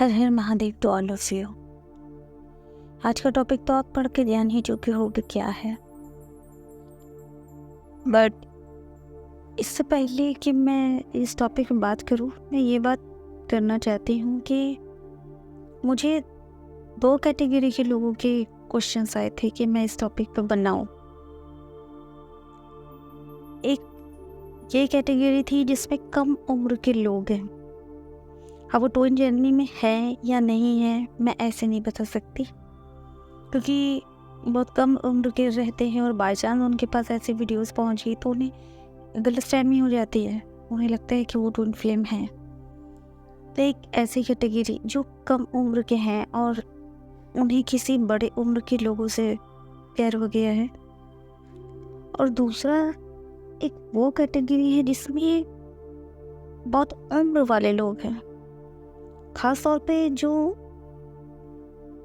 हर हर Mahadev to all of you. आज का टॉपिक तो आप पढ़ के जान ही चुके होगे क्या है, बट इससे पहले कि मैं इस टॉपिक में बात करूं, मैं ये बात करना चाहती हूं कि मुझे दो कैटेगरी के लोगों के क्वेश्चंस आए थे कि मैं इस टॉपिक पर बनाऊं। एक ये कैटेगरी थी जिसमें कम उम्र के लोग हैं। अब वो ट्विन जर्नी में है या नहीं है मैं ऐसे नहीं बता सकती, क्योंकि बहुत कम उम्र के रहते हैं और बाई चांस उनके पास ऐसी वीडियोस पहुंच गई तो उन्हें गलतफहमी हो जाती है, उन्हें लगता है कि वो ट्विन फ्लेम हैं। तो एक ऐसी कैटेगरी जो कम उम्र के हैं और उन्हें किसी बड़े उम्र के लोगों से प्यार हो गया है, और दूसरा एक वो कैटेगरी है जिसमें बहुत उम्र वाले लोग हैं, ख़ास तौर पे जो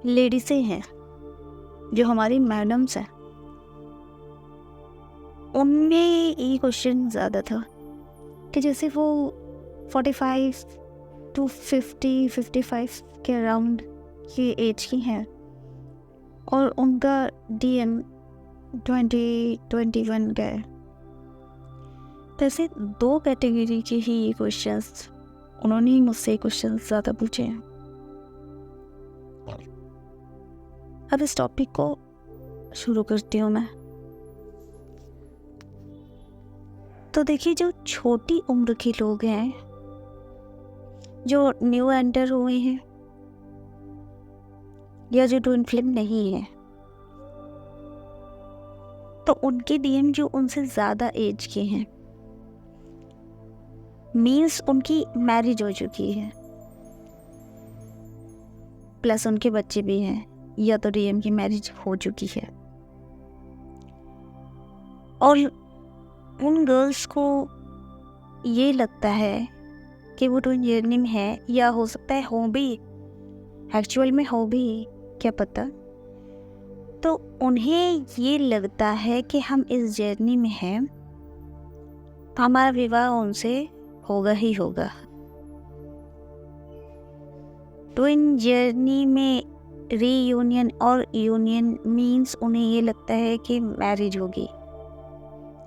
लेडीज़ें हैं, जो हमारी मैडम्स हैं। उनमें ये क्वेश्चन ज़्यादा था कि जैसे वो 45 to 55 के अराउंड की एज की हैं और उनका DM 20-21 का है। तो ऐसे दो कैटेगरी के ही ये क्वेश्चंस उन्होंने ही मुझसे क्वेश्चन ज़्यादा पूछे हैं। अब इस टॉपिक को शुरू करती हूँ मैं। तो देखिए, जो छोटी उम्र के लोग हैं, जो न्यू एंटर हुए हैं या जो ट्विन फ्लेम नहीं है, तो उनके DM जो उनसे ज़्यादा एज के हैं, मीन्स उनकी मैरिज हो चुकी है, प्लस उनके बच्चे भी हैं, या तो DM की मैरिज हो चुकी है, और उन गर्ल्स को ये लगता है कि वो ट्विन जर्नी में है, या हो सकता है हो भी, एक्चुअल में हो भी, क्या पता। तो उन्हें ये लगता है कि हम इस जर्नी में हैं तो हमारा विवाह उनसे होगा ही होगा। ट्विन जर्नी में रीयूनियन और यूनियन मीन्स उन्हें ये लगता है कि मैरिज होगी,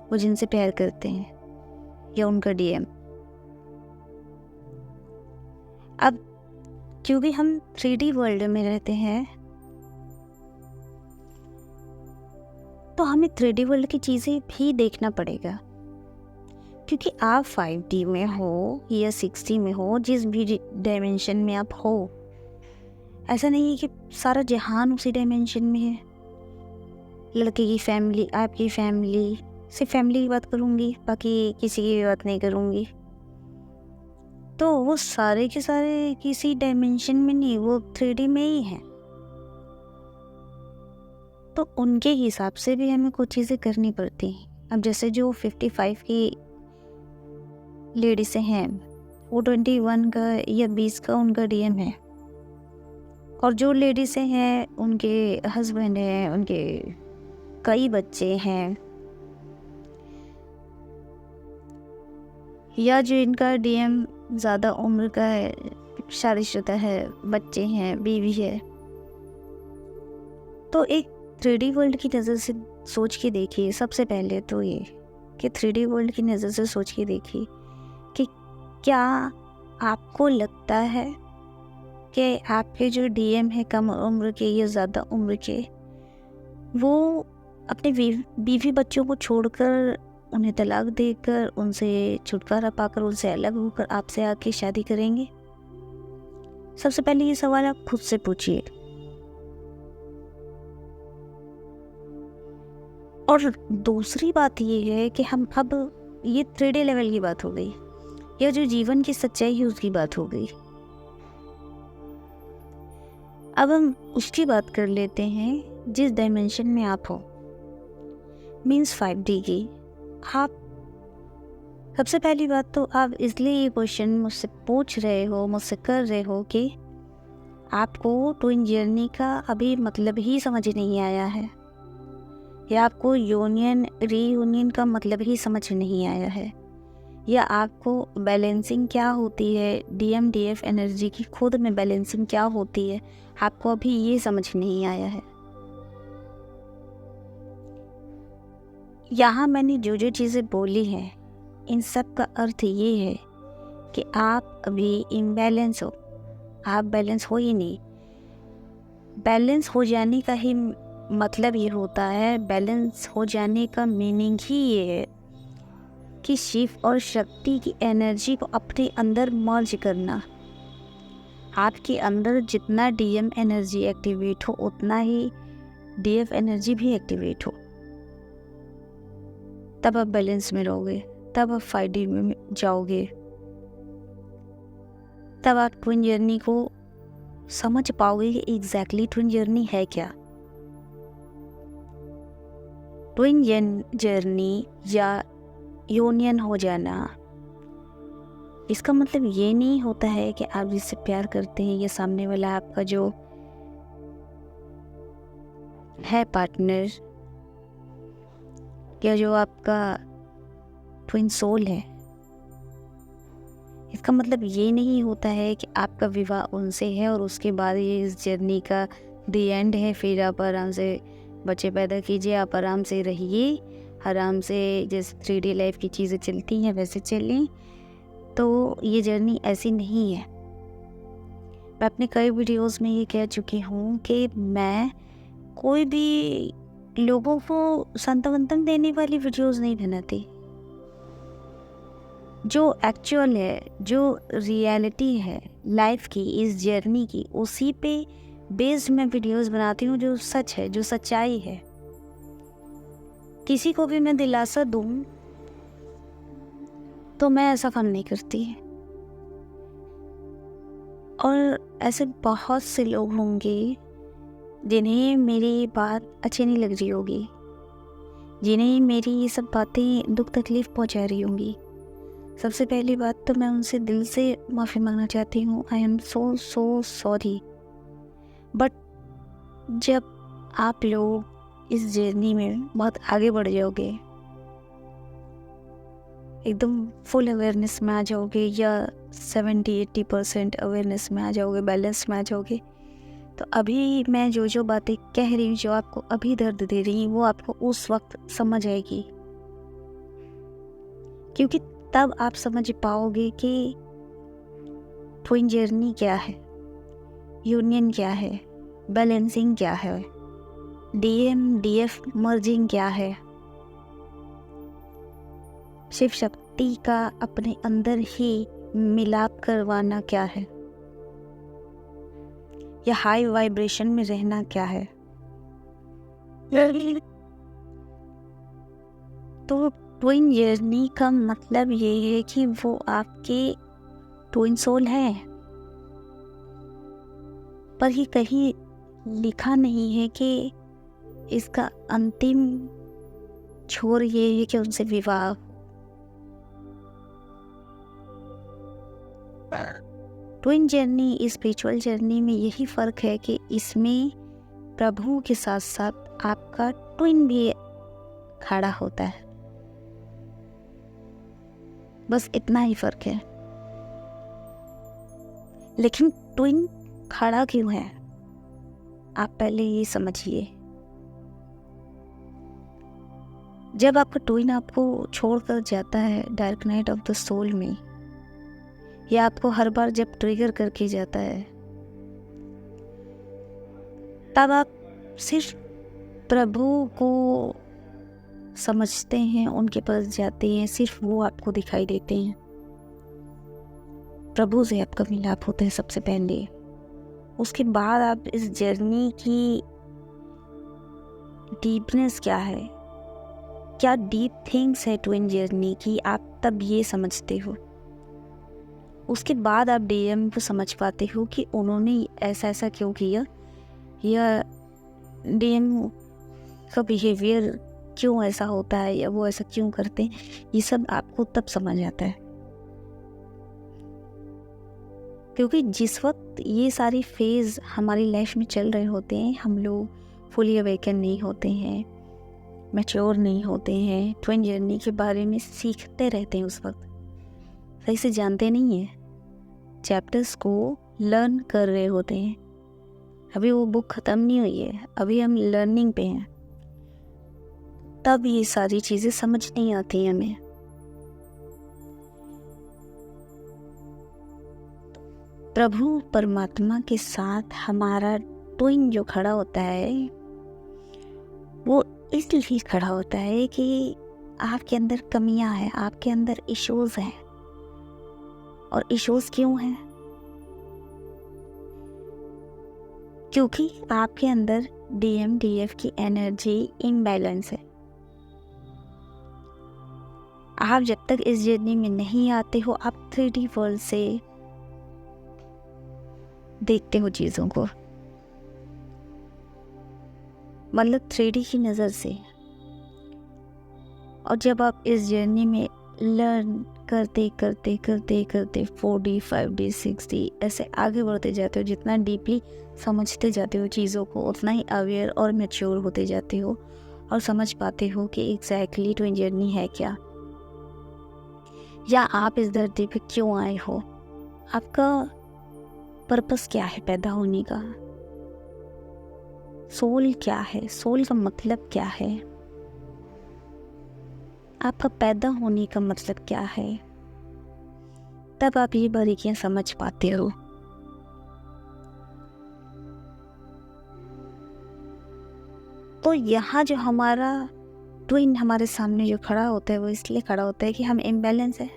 वो जिनसे प्यार करते हैं या उनका DM। अब क्योंकि हम 3D वर्ल्ड में रहते हैं, तो हमें 3D वर्ल्ड की चीज़ें भी देखना पड़ेगा, क्योंकि आप 5D में हो या 6D में हो, जिस भी डायमेंशन में आप हो, ऐसा नहीं है कि सारा जहान उसी डायमेंशन में है। लड़के की फैमिली, आपकी फैमिली, सिर्फ फैमिली की बात करूँगी, बाकी किसी की बात नहीं करूँगी, तो वो सारे के सारे किसी डायमेंशन में नहीं, वो 3D में ही है। तो उनके हिसाब से भी हमें कुछ चीज़ें करनी पड़ती हैं। अब जैसे जो 55 की लेडीज़ हैं, वो 21 का या 20 का उनका DM है, और जो लेडीज़ें हैं उनके हस्बैंड हैं, उनके कई बच्चे हैं, या जो इनका DM ज़्यादा उम्र का है, शादीशुदा है, बच्चे हैं, बीवी है। तो एक 3D वर्ल्ड की नज़र से सोच के देखिए। सबसे पहले तो ये कि 3D वर्ल्ड की नज़र से सोच के देखिए कि क्या आपको लगता है कि आपके जो DM है कम उम्र के या ज़्यादा उम्र के, वो अपने बीवी बच्चों को छोड़कर, उन्हें तलाक देकर, उनसे छुटकारा पाकर, उनसे अलग होकर आपसे आके शादी करेंगे? सबसे पहले ये सवाल आप खुद से पूछिए। और दूसरी बात ये है कि हम अब, ये 3D लेवल की बात हो गई, या जो जीवन की सच्चाई है उसकी बात हो गई। अब हम उसकी बात कर लेते हैं जिस डायमेंशन में आप हो, मीन्स 5D की। आप सबसे पहली बात तो आप इसलिए ये क्वेश्चन मुझसे पूछ रहे हो, मुझसे कर रहे हो कि आपको ट्विन जर्नी का अभी मतलब ही समझ नहीं आया है, या आपको यूनियन रीयूनियन का मतलब ही समझ नहीं आया है, या आपको बैलेंसिंग क्या होती है, DMDF एनर्जी की खुद में बैलेंसिंग क्या होती है, आपको अभी ये समझ नहीं आया है। यहाँ मैंने जो जो चीज़ें बोली हैं, इन सब का अर्थ ये है कि आप अभी इम्बैलेंस हो, आप बैलेंस हो ही नहीं। बैलेंस हो जाने का ही मतलब ये होता है, बैलेंस हो जाने का मीनिंग ही ये है कि शिव और शक्ति की एनर्जी को अपने अंदर मर्ज करना। आपके अंदर जितना DM एनर्जी एक्टिवेट हो उतना ही DF एनर्जी भी एक्टिवेट हो, तब आप बैलेंस में रहोगे, तब आप 5D में जाओगे, तब आप ट्विन जर्नी को समझ पाओगे कि एग्जैक्टली ट्विन जर्नी है क्या। ट्विन जर्नी या यूनियन हो जाना, इसका मतलब ये नहीं होता है कि आप जिससे प्यार करते हैं या सामने वाला आपका जो है पार्टनर या जो आपका ट्विन सोल है, इसका मतलब ये नहीं होता है कि आपका विवाह उनसे है और उसके बाद ये इस जर्नी का द एंड है। फिर आप आराम से बच्चे पैदा कीजिए, आप आराम से रहिए, आराम से जैसे 3D लाइफ की चीज़ें चलती हैं वैसे चलें। तो ये जर्नी ऐसी नहीं है। मैं अपने कई वीडियोस में ये कह चुकी हूँ कि मैं कोई भी लोगों को संतवंतन देने वाली वीडियोस नहीं बनाती। जो एक्चुअल है, जो रियलिटी है लाइफ की, इस जर्नी की, उसी पे बेस्ड मैं वीडियोस बनाती हूँ, जो सच है, जो सच्चाई है। किसी को भी मैं दिलासा दूँ तो मैं ऐसा काम नहीं करती। और ऐसे बहुत से लोग होंगे जिन्हें मेरी बात अच्छी नहीं लग रही होगी, जिन्हें मेरी ये सब बातें दुख तकलीफ पहुंचा रही होंगी। सबसे पहली बात तो मैं उनसे दिल से माफ़ी मांगना चाहती हूँ। I am so sorry. But जब आप लोग इस जर्नी में बहुत आगे बढ़ जाओगे, एकदम फुल अवेयरनेस में आ जाओगे या 70-80% अवेयरनेस में आ जाओगे, बैलेंस में आ जाओगे, तो अभी मैं जो जो बातें कह रही हूँ, जो आपको अभी दर्द दे रही हूँ, वो आपको उस वक्त समझ आएगी। क्योंकि तब आप समझ पाओगे कि ट्विन जर्नी क्या है, यूनियन क्या है, बैलेंसिंग क्या है, DMDF मर्जिंग क्या है, शिव शक्ति का अपने अंदर ही मिलाप करवाना क्या है, या हाई वाइब्रेशन में रहना क्या है। तो ट्विन जर्नी का मतलब ये है कि वो आपके ट्विन सोल है, पर ये कहीं लिखा नहीं है कि इसका अंतिम छोर ये है कि उनसे विवाह। ट्विन जर्नी, स्पिरिचुअल जर्नी में यही फ़र्क है कि इसमें प्रभु के साथ साथ आपका ट्विन भी खड़ा होता है, बस इतना ही फ़र्क है। लेकिन ट्विन खड़ा क्यों है, आप पहले ये समझिए। जब आपका ट्विन आपको छोड़कर जाता है dark night of the soul में, या आपको हर बार जब ट्रिगर करके जाता है, तब आप सिर्फ प्रभु को समझते हैं, उनके पास जाते हैं, सिर्फ वो आपको दिखाई देते हैं। प्रभु से आपका मिलाप होता है सबसे पहले। उसके बाद आप इस जर्नी की डीपनेस क्या है, क्या डीप थिंग्स है ट्विन जर्नी की, आप तब ये समझते हो। उसके बाद आप DM को समझ पाते हो कि उन्होंने ऐसा ऐसा क्यों किया, या DM का बिहेवियर क्यों ऐसा होता है, या वो ऐसा क्यों करते हैं। ये सब आपको तब समझ आता है, क्योंकि जिस वक्त ये सारी फेज़ हमारी लाइफ में चल रहे होते हैं, हम लोग फुली अवेकन नहीं होते हैं, मैच्योर नहीं होते हैं, ट्विन जर्नी के बारे में सीखते रहते हैं उस वक्त। सही से जानते नहीं हैं, चैप्टर्स को लर्न कर रहे होते हैं। अभी वो बुक ख़त्म नहीं हुई है, अभी हम लर्निंग पे हैं, तब ये सारी चीज़ें समझ नहीं आती हमें। प्रभु परमात्मा के साथ हमारा ट्विन जो खड़ा होता है, वो इसलिए खड़ा होता है कि आपके अंदर कमियां हैं, आपके अंदर इश्यूज हैं। और इश्यूज क्यों हैं? क्योंकि आपके अंदर DMDF की एनर्जी इम्बैलेंस है। आप जब तक इस जर्नी में नहीं आते हो, आप 3D वर्ल्ड से देखते हो चीज़ों को, मतलब 3D की नज़र से। और जब आप इस जर्नी में लर्न करते करते करते करते 4D 5D 6D ऐसे आगे बढ़ते जाते हो, जितना डीपली समझते जाते हो चीज़ों को, उतना ही अवेयर और मैच्योर होते जाते हो और समझ पाते हो कि एग्जैक्टली ट्विन जर्नी है क्या, या आप इस धरती पे क्यों आए हो, आपका पर्पस क्या है पैदा होने का, सोल क्या है, सोल का मतलब क्या है, आपका पैदा होने का मतलब क्या है। तब आप ये बारीकियां समझ पाते हो। तो यहाँ जो हमारा ट्विन हमारे सामने जो खड़ा होता है, वो इसलिए खड़ा होता है कि हम इम्बैलेंस है,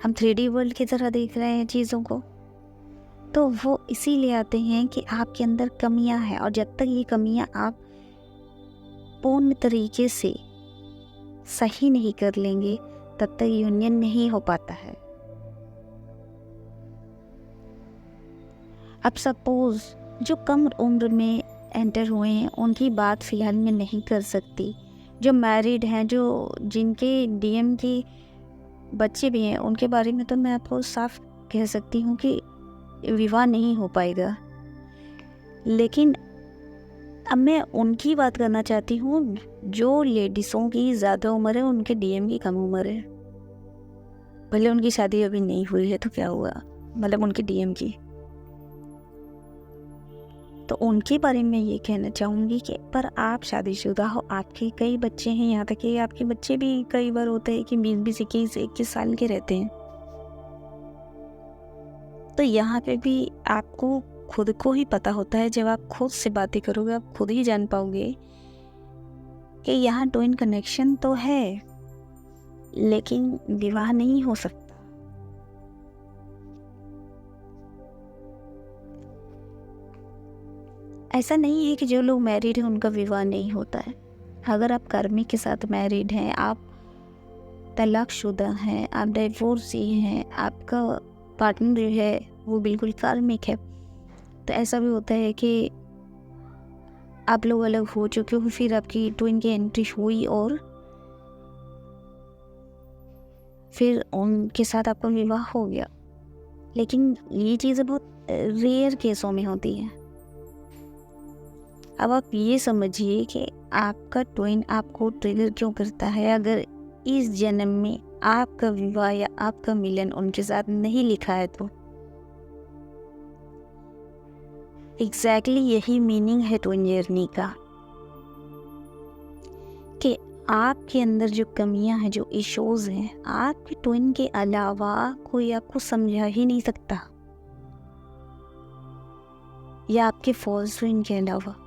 हम 3D वर्ल्ड की तरह देख रहे हैं चीज़ों को। तो वो इसीलिए आते हैं कि आपके अंदर कमियां हैं, और जब तक ये कमियां आप पूर्ण तरीके से सही नहीं कर लेंगे, तब तक यूनियन नहीं हो पाता है। अब सपोज जो कम उम्र में एंटर हुए हैं, उनकी बात फ़िलहाल में नहीं कर सकती। जो मैरिड हैं, जो जिनके DM के बच्चे भी हैं, उनके बारे में तो मैं आपको साफ कह सकती हूँ कि विवाह नहीं हो पाएगा। लेकिन अब मैं उनकी बात करना चाहती हूँ जो लेडीज़ों की ज़्यादा उम्र है, उनके DM की कम उम्र है। भले उनकी शादी अभी नहीं हुई है तो क्या हुआ, मतलब उनके DM की। तो उनके बारे में ये कहना चाहूँगी कि पर आप शादीशुदा हो, आपके कई बच्चे हैं, यहाँ तक कि आपके बच्चे भी कई बार होते हैं कि 20-20, 21-21 साल के रहते हैं। तो यहाँ पे भी आपको खुद को ही पता होता है, जब आप खुद से बातें करोगे आप खुद ही जान पाओगे कि यहाँ ट्विन कनेक्शन तो है, लेकिन विवाह नहीं हो सकता। ऐसा नहीं है कि जो लोग मैरिड हैं उनका विवाह नहीं होता है। अगर आप कार्मिक के साथ मैरिड हैं, आप तलाकशुदा हैं, आप डिवोर्सी हैं, आपका पार्टनर जो है वो बिल्कुल कार्मिक है, तो ऐसा भी होता है कि आप लोग अलग हो चुके हो, फिर आपकी ट्विन की एंट्री हुई और फिर उनके साथ आपका विवाह हो गया। लेकिन ये चीज़ें बहुत रेयर केसों में होती हैं। अब आप ये समझिए कि आपका ट्विन आपको ट्रिगर क्यों करता है। अगर इस जन्म में आपका विवाह या आपका मिलन उनके साथ नहीं लिखा है, तो एग्जैक्टली यही मीनिंग है ट्विन जर्नी का, कि आपके अंदर जो कमियां हैं, जो इश्यूज हैं, आपके ट्विन के अलावा कोई आपको समझा ही नहीं सकता, या आपके फॉल्स ट्विन के अलावा।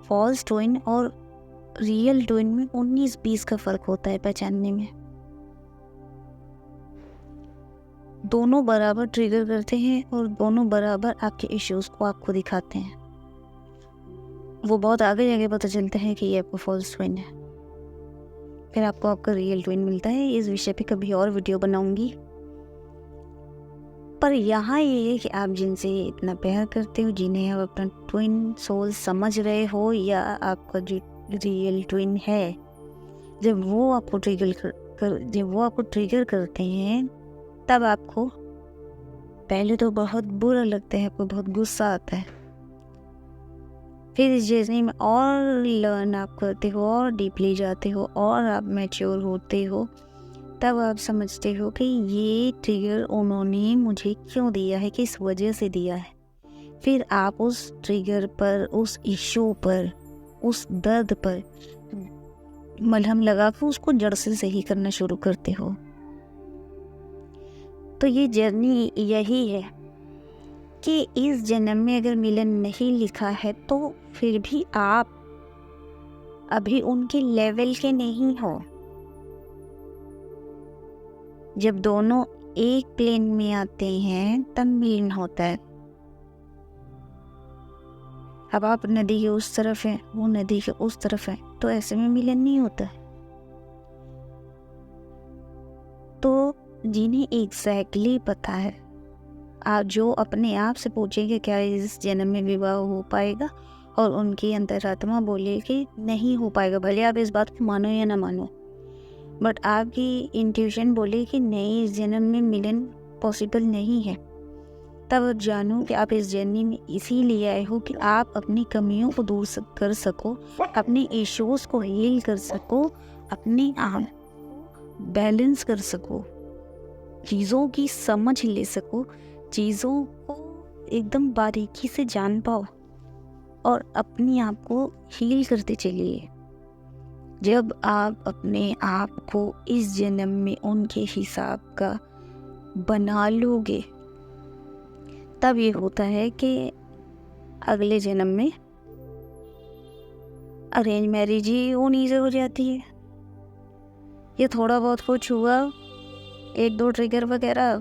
फॉल्स ट्विन और रियल ट्विन में 19-20 का फ़र्क होता है पहचानने में। दोनों बराबर ट्रिगर करते हैं और दोनों बराबर आपके इश्यूज को आपको दिखाते हैं। वो बहुत आगे जाके पता चलता है कि ये आपका फॉल्स ट्विन है, फिर आपको आपका रियल ट्विन मिलता है। इस विषय पे कभी और वीडियो बनाऊंगी। पर यहाँ ये है कि आप जिनसे इतना प्यार करते हो, जिन्हें आप अपना ट्विन सोल समझ रहे हो, या आपका जो रियल ट्विन है, जब वो आपको ट्रिगर करते हैं, तब आपको पहले तो बहुत बुरा लगता है, आपको बहुत गुस्सा आता है। फिर इस जर्नी में और लर्न आप करते हो और डीपली जाते हो और आप मैच्योर होते हो, तब आप समझते हो कि ये ट्रिगर उन्होंने मुझे क्यों दिया है, किस वजह से दिया है। फिर आप उस ट्रिगर पर, उस इशू पर, उस दर्द पर मलहम लगा कर उसको जड़ से सही करना शुरू करते हो। तो ये जर्नी यही है कि इस जन्म में अगर मिलन नहीं लिखा है तो फिर भी आप अभी उनके लेवल के नहीं हो। जब दोनों एक प्लेन में आते हैं तब मिलन होता है। अब आप नदी के उस तरफ हैं, वो नदी के उस तरफ है, तो ऐसे में मिलन नहीं होता। तो जिन्हें एग्जैक्टली पता है, आप जो अपने आप से पूछेंगे क्या इस जन्म में विवाह हो पाएगा, और उनकी अंतरात्मा बोले कि नहीं हो पाएगा, भले आप इस बात को मानो या ना मानो, बट आपकी इंट्यूशन बोले कि नहीं, इस जन्म में मिलन पॉसिबल नहीं है। तब आप जानो कि आप इस जर्नी में इसीलिए आए हो कि आप अपनी कमियों को दूर कर सको, अपने इश्यूज़ को हील कर सको, अपने आप बैलेंस कर सको, चीज़ों की समझ ले सको, चीज़ों को एकदम बारीकी से जान पाओ और अपने आप को हील करते चलिए। जब आप अपने आप को इस जन्म में उनके हिसाब का बना लोगे, तब ये होता है कि अगले जन्म में अरेंज मैरिज ही उन्हीं से हो जाती है। ये थोड़ा बहुत कुछ हुआ, 1-2 ट्रिगर वगैरह,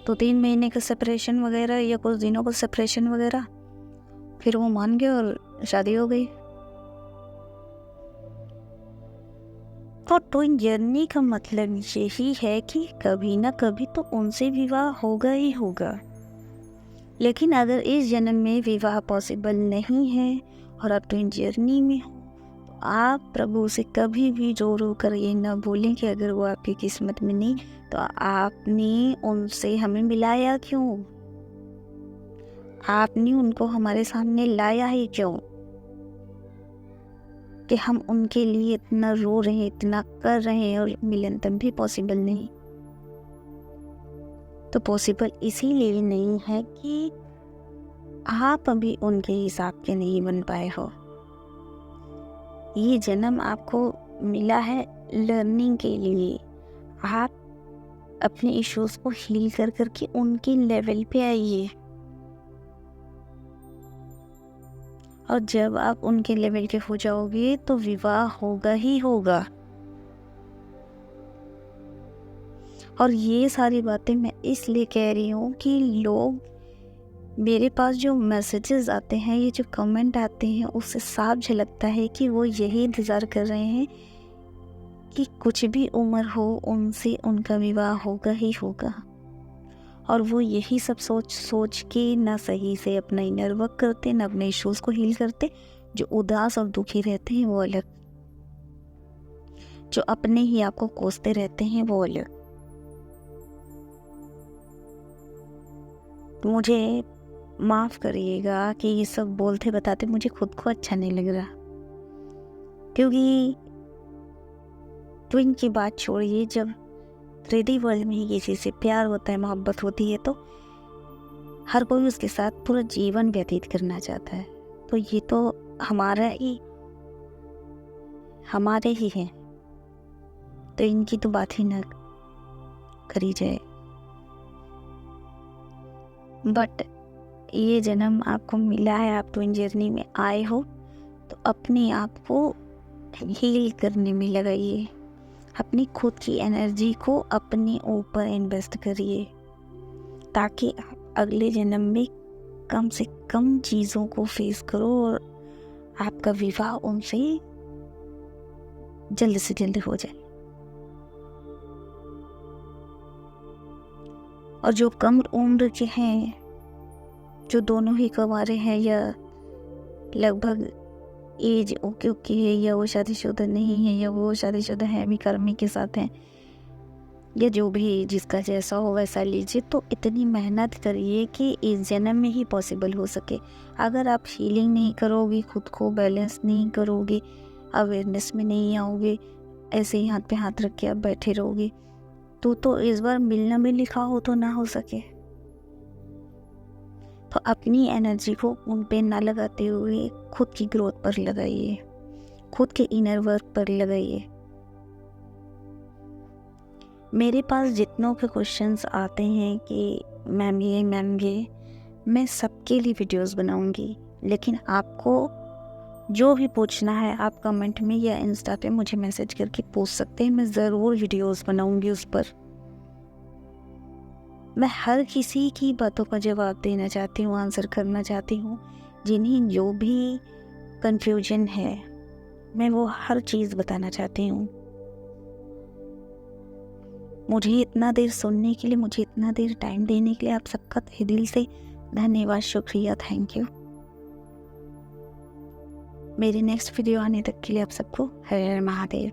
तो 3 महीने का सेपरेशन वगैरह या कुछ दिनों का सेपरेशन वगैरह, फिर वो मान गए और शादी हो गई। और ट्विन जर्नी का मतलब यही है कि कभी ना कभी तो उनसे विवाह होगा ही होगा। लेकिन अगर इस जन्म में विवाह पॉसिबल नहीं है और आप ट्विन जर्नी में हो, तो आप प्रभु से कभी भी रो रो कर ये ना बोलें कि अगर वो आपकी किस्मत में नहीं तो आपने उनसे हमें मिलाया क्यों, आपने उनको हमारे सामने लाया ही क्यों, कि हम उनके लिए इतना रो रहे हैं, इतना कर रहे हैं और मिलन तब भी पॉसिबल नहीं। तो पॉसिबल इसीलिए नहीं है कि आप अभी उनके हिसाब के नहीं बन पाए हो। ये जन्म आपको मिला है लर्निंग के लिए। आप अपने इश्यूज को हील कर करके उनके लेवल पे आइए, और जब आप उनके लेवल के हो जाओगे तो विवाह होगा ही होगा। और ये सारी बातें मैं इसलिए कह रही हूँ कि लोग, मेरे पास जो मैसेजेस आते हैं, ये जो कमेंट आते हैं, उससे साफ झलकता है कि वो यही इंतज़ार कर रहे हैं कि कुछ भी उम्र हो उनसे उनका विवाह होगा ही होगा। और वो यही सब सोच के ना सही से अपना इनर वर्क करते, ना अपने इश्यूज़ को हील करते। जो उदास और दुखी रहते हैं वो अलग, जो अपने ही आप को कोसते रहते हैं वो अलग। मुझे माफ़ करिएगा कि ये सब बोलते बताते मुझे खुद को अच्छा नहीं लग रहा, क्योंकि ट्विन की बात छोड़िए, जब 3D वर्ल्ड में ही किसी से प्यार होता है, मोहब्बत होती है, तो हर कोई उसके साथ पूरा जीवन व्यतीत करना चाहता है। तो ये तो हमारे ही है, तो इनकी तो बात ही ना करी जाए। बट ये जन्म आपको मिला है, आप ट्विन जर्नी में आए हो, तो अपने आप को हील करने में लगाइए, अपनी खुद की एनर्जी को अपने ऊपर इन्वेस्ट करिए, ताकि आप अगले जन्म में कम से कम चीज़ों को फेस करो और आपका विवाह उनसे जल्द से जल्द हो जाए। और जो कम उम्र के हैं, जो दोनों ही कुंवारे हैं या लगभग एज ओके है, या वो शादीशुदा नहीं है, या वो शादीशुदा है भी कर्मी के साथ हैं, या जो भी जिसका जैसा हो वैसा लीजिए, तो इतनी मेहनत करिए कि इस जन्म में ही पॉसिबल हो सके। अगर आप हीलिंग नहीं करोगे, खुद को बैलेंस नहीं करोगे, अवेयरनेस में नहीं आओगे, ऐसे ही हाथ पे हाथ रख के आप बैठे रहोगे, तू तो इस बार मिलना भी लिखा हो तो ना हो सके। तो अपनी एनर्जी को उन पे ना लगाते हुए खुद की ग्रोथ पर लगाइए, खुद के इनर वर्क पर लगाइए। मेरे पास जितनों के क्वेश्चंस आते हैं कि मैम ये मैं सबके लिए वीडियोस बनाऊंगी, लेकिन आपको जो भी पूछना है आप कमेंट में या इंस्टा पे मुझे मैसेज करके पूछ सकते हैं। मैं ज़रूर वीडियोस बनाऊंगी उस पर। मैं हर किसी की बातों का जवाब देना चाहती हूँ, आंसर करना चाहती हूँ। जिन्हें जो भी कंफ्यूजन है मैं वो हर चीज़ बताना चाहती हूँ। मुझे इतना देर सुनने के लिए, मुझे इतना देर टाइम देने के लिए आप सबका तहे दिल से धन्यवाद, शुक्रिया, थैंक यू। मेरी नेक्स्ट वीडियो आने तक के लिए आप सबको हर हर महादेव।